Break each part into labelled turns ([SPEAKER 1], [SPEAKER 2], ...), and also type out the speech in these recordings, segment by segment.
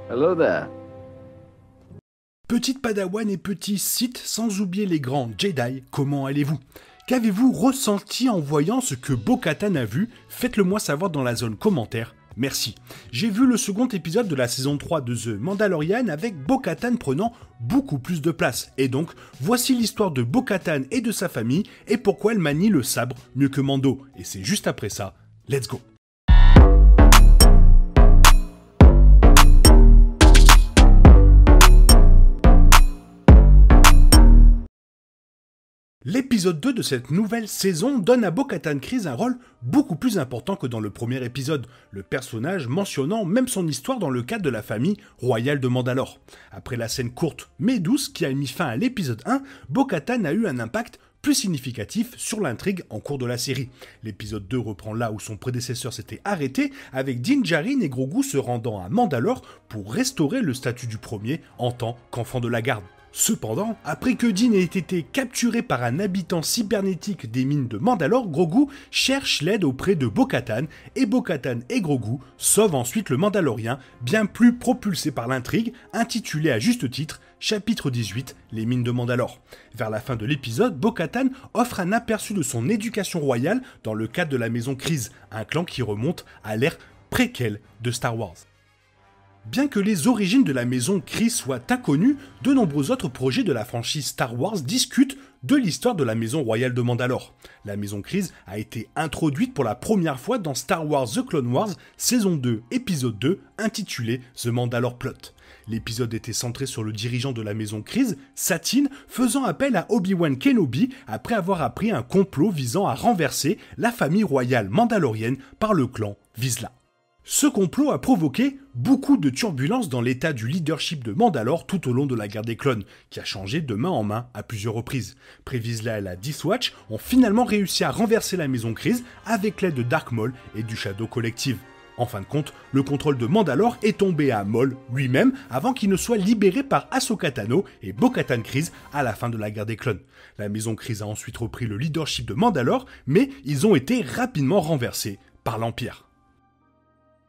[SPEAKER 1] Hello there.
[SPEAKER 2] Petite Padawan et petit Sith, sans oublier les grands Jedi, comment allez-vous? Qu'avez-vous ressenti en voyant ce que Bo-Katan a vu? Faites-le moi savoir dans la zone commentaire. Merci. J'ai vu le second épisode de la saison 3 de The Mandalorian avec Bo-Katan prenant beaucoup plus de place. Et donc, voici l'histoire de Bo-Katan et de sa famille et pourquoi elle manie le sabre mieux que Mando. Et c'est juste après ça. Let's go. L'épisode 2 de cette nouvelle saison donne à Bo-Katan Kryze un rôle beaucoup plus important que dans le premier épisode, le personnage mentionnant même son histoire dans le cadre de la famille royale de Mandalore. Après la scène courte mais douce qui a mis fin à l'épisode 1, Bo-Katan a eu un impact plus significatif sur l'intrigue en cours de la série. L'épisode 2 reprend là où son prédécesseur s'était arrêté, avec Din Djarin et Grogu se rendant à Mandalore pour restaurer le statut du premier en tant qu'enfant de la garde. Cependant, après que Din ait été capturé par un habitant cybernétique des mines de Mandalore, Grogu cherche l'aide auprès de Bo-Katan, et Bo-Katan et Grogu sauvent ensuite le Mandalorien, bien plus propulsé par l'intrigue, intitulé à juste titre Chapitre 18, les mines de Mandalore. Vers la fin de l'épisode, Bo-Katan offre un aperçu de son éducation royale dans le cadre de la maison Kryze, un clan qui remonte à l'ère préquelle de Star Wars. Bien que les origines de la maison Kryze soient inconnues, de nombreux autres projets de la franchise Star Wars discutent de l'histoire de la maison royale de Mandalore. La maison Kryze a été introduite pour la première fois dans Star Wars The Clone Wars, saison 2, épisode 2, intitulé The Mandalore Plot. L'épisode était centré sur le dirigeant de la maison Kryze, Satine, faisant appel à Obi-Wan Kenobi après avoir appris un complot visant à renverser la famille royale mandalorienne par le clan Vizsla. Ce complot a provoqué beaucoup de turbulences dans l'état du leadership de Mandalore tout au long de la guerre des clones, qui a changé de main en main à plusieurs reprises. Vizsla et la Death Watch ont finalement réussi à renverser la maison Kryze avec l'aide de Dark Maul et du Shadow Collective. En fin de compte, le contrôle de Mandalore est tombé à Maul lui-même avant qu'il ne soit libéré par Ahsoka Tano et Bo-Katan Kryze à la fin de la guerre des clones. La maison Kryze a ensuite repris le leadership de Mandalore, mais ils ont été rapidement renversés par l'Empire.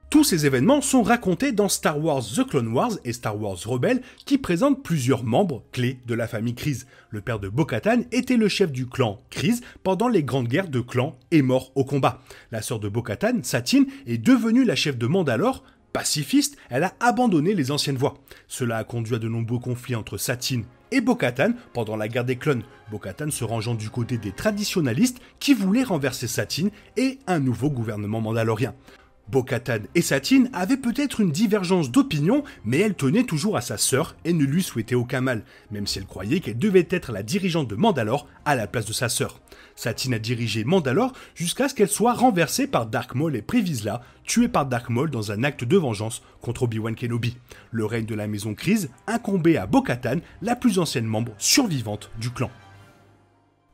[SPEAKER 2] Tous ces événements sont racontés dans Star Wars The Clone Wars et Star Wars Rebels qui présentent plusieurs membres clés de la famille Kryze. Le père de Bo-Katan était le chef du clan Kryze pendant les grandes guerres de clans et mort au combat. La sœur de Bo-Katan, Satine, est devenue la chef de Mandalore. Pacifiste, elle a abandonné les anciennes voies. Cela a conduit à de nombreux conflits entre Satine et Bo-Katan pendant la guerre des clones. Bo-Katan se rangeant du côté des traditionalistes qui voulaient renverser Satine et un nouveau gouvernement mandalorien. Bo-Katan et Satine avaient peut-être une divergence d'opinion, mais elle tenait toujours à sa sœur et ne lui souhaitait aucun mal, même si elle croyait qu'elle devait être la dirigeante de Mandalore à la place de sa sœur. Satine a dirigé Mandalore jusqu'à ce qu'elle soit renversée par Dark Maul et Vizsla, tuée par Dark Maul dans un acte de vengeance contre Obi-Wan Kenobi. Le règne de la maison Kryze incombait à Bo-Katan, la plus ancienne membre survivante du clan.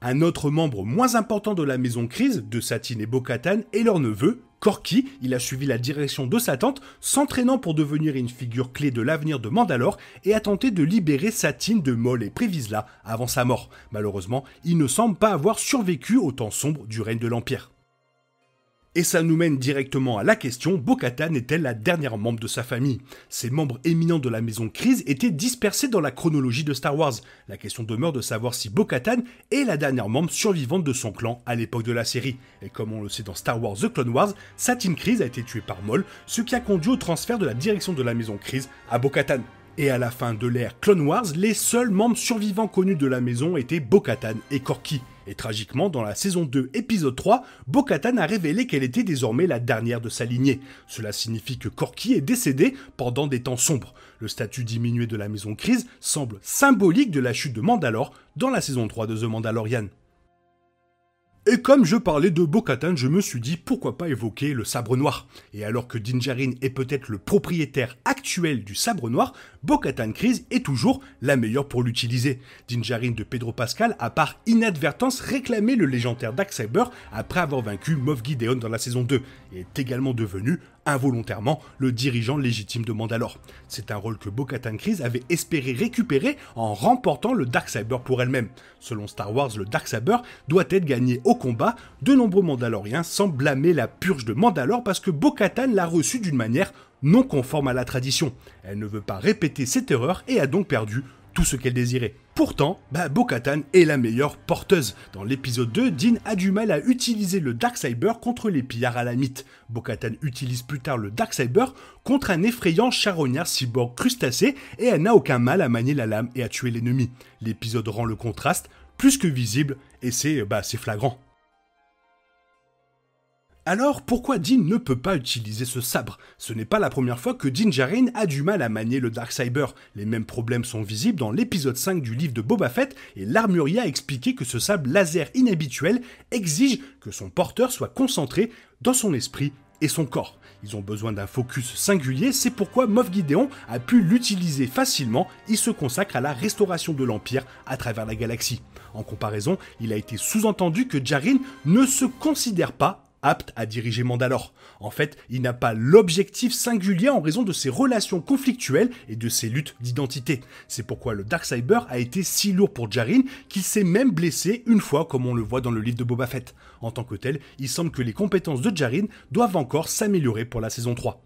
[SPEAKER 2] Un autre membre moins important de la maison Kryze, de Satine et Bo-Katan, est leur neveu, Korki. Il a suivi la direction de sa tante, s'entraînant pour devenir une figure clé de l'avenir de Mandalore et a tenté de libérer Satine de Maul et Vizsla avant sa mort. Malheureusement, il ne semble pas avoir survécu au temps sombre du règne de l'Empire. Et ça nous mène directement à la question, Bo-Katan est-elle la dernière membre de sa famille? Ces membres éminents de la maison Kryze étaient dispersés dans la chronologie de Star Wars. La question demeure de savoir si Bo-Katan est la dernière membre survivante de son clan à l'époque de la série. Et comme on le sait dans Star Wars The Clone Wars, Satine Kryze a été tuée par Maul, ce qui a conduit au transfert de la direction de la maison Kryze à Bo-Katan. Et à la fin de l'ère Clone Wars, les seuls membres survivants connus de la maison étaient Bo-Katan et Korki. Et tragiquement, dans la saison 2, épisode 3, Bo-Katan a révélé qu'elle était désormais la dernière de sa lignée. Cela signifie que Korki est décédé pendant des temps sombres. Le statut diminué de la maison Kryze semble symbolique de la chute de Mandalore dans la saison 3 de The Mandalorian. Et comme je parlais de Bo-Katan, je me suis dit pourquoi pas évoquer le sabre noir. Et alors que Din Djarin est peut-être le propriétaire actuel du sabre noir, Bo-Katan Kryze est toujours la meilleure pour l'utiliser. Din Djarin de Pedro Pascal a par inadvertance réclamé le légendaire Darksaber après avoir vaincu Moff Gideon dans la saison 2 et est également devenu involontairement le dirigeant légitime de Mandalore. C'est un rôle que Bo-Katan Kryze avait espéré récupérer en remportant le Darksaber pour elle-même. Selon Star Wars, le Darksaber doit être gagné au combat. De nombreux Mandaloriens semblent blâmer la purge de Mandalore parce que Bo-Katan l'a reçu d'une manière non conforme à la tradition. Elle ne veut pas répéter cette erreur et a donc perdu tout ce qu'elle désirait. Pourtant, Bo-Katan est la meilleure porteuse. Dans l'épisode 2, Din a du mal à utiliser le Darksaber contre les pillards alamites. Bo-Katan utilise plus tard le Darksaber contre un effrayant charognard cyborg crustacé et elle n'a aucun mal à manier la lame et à tuer l'ennemi. L'épisode rend le contraste plus que visible et c'est flagrant. Alors, pourquoi Din ne peut pas utiliser ce sabre? Ce n'est pas la première fois que Din Djarin a du mal à manier le Darksaber. Les mêmes problèmes sont visibles dans l'épisode 5 du livre de Boba Fett, et l'armurier a expliqué que ce sabre laser inhabituel exige que son porteur soit concentré dans son esprit et son corps. Ils ont besoin d'un focus singulier, c'est pourquoi Moff Gideon a pu l'utiliser facilement, il se consacre à la restauration de l'Empire à travers la galaxie. En comparaison, il a été sous-entendu que Djarin ne se considère pas apte à diriger Mandalore. En fait, il n'a pas l'objectif singulier en raison de ses relations conflictuelles et de ses luttes d'identité. C'est pourquoi le Darksaber a été si lourd pour Djarin qu'il s'est même blessé une fois comme on le voit dans le livre de Boba Fett. En tant que tel, il semble que les compétences de Djarin doivent encore s'améliorer pour la saison 3.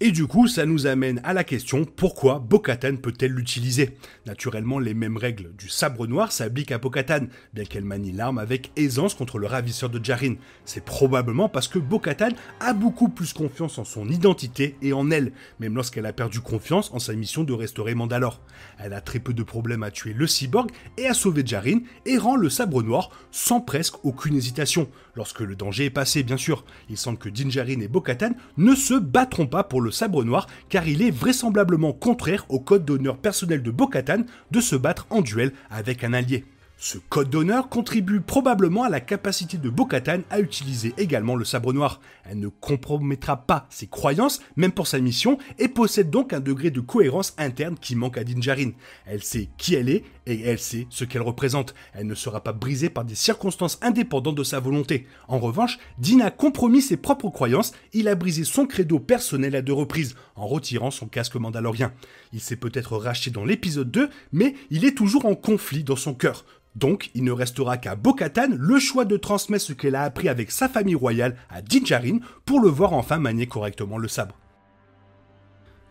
[SPEAKER 2] Et du coup, ça nous amène à la question, pourquoi Bo-Katan peut-elle l'utiliser? Naturellement, les mêmes règles du sabre noir s'appliquent à Bo-Katan, bien qu'elle manie l'arme avec aisance contre le ravisseur de Djarin. C'est probablement parce que Bo-Katan a beaucoup plus confiance en son identité et en elle, même lorsqu'elle a perdu confiance en sa mission de restaurer Mandalore. Elle a très peu de problèmes à tuer le cyborg et à sauver Djarin, et rend le sabre noir sans presque aucune hésitation. Lorsque le danger est passé, bien sûr. Il semble que Din Djarin et Bo-Katan ne se battront pas pour le sabre noir, car il est vraisemblablement contraire au code d'honneur personnel de Bo-Katan de se battre en duel avec un allié. Ce code d'honneur contribue probablement à la capacité de Bo-Katan à utiliser également le sabre noir. Elle ne compromettra pas ses croyances, même pour sa mission, et possède donc un degré de cohérence interne qui manque à Din Djarin. Elle sait qui elle est, et elle sait ce qu'elle représente. Elle ne sera pas brisée par des circonstances indépendantes de sa volonté. En revanche, Din a compromis ses propres croyances, il a brisé son credo personnel à 2 reprises, en retirant son casque mandalorien. Il s'est peut-être racheté dans l'épisode 2, mais il est toujours en conflit dans son cœur. Donc, il ne restera qu'à Bo-Katan le choix de transmettre ce qu'elle a appris avec sa famille royale à Din Djarin pour le voir enfin manier correctement le sabre.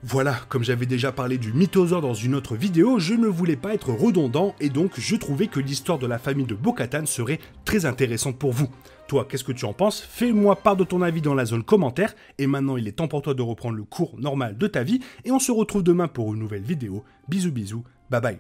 [SPEAKER 2] Voilà, comme j'avais déjà parlé du mythosaure dans une autre vidéo, je ne voulais pas être redondant et donc je trouvais que l'histoire de la famille de Bo-Katan serait très intéressante pour vous. Toi, qu'est-ce que tu en penses? Fais-moi part de ton avis dans la zone commentaire, et maintenant il est temps pour toi de reprendre le cours normal de ta vie, et on se retrouve demain pour une nouvelle vidéo. Bisous bisous, bye bye.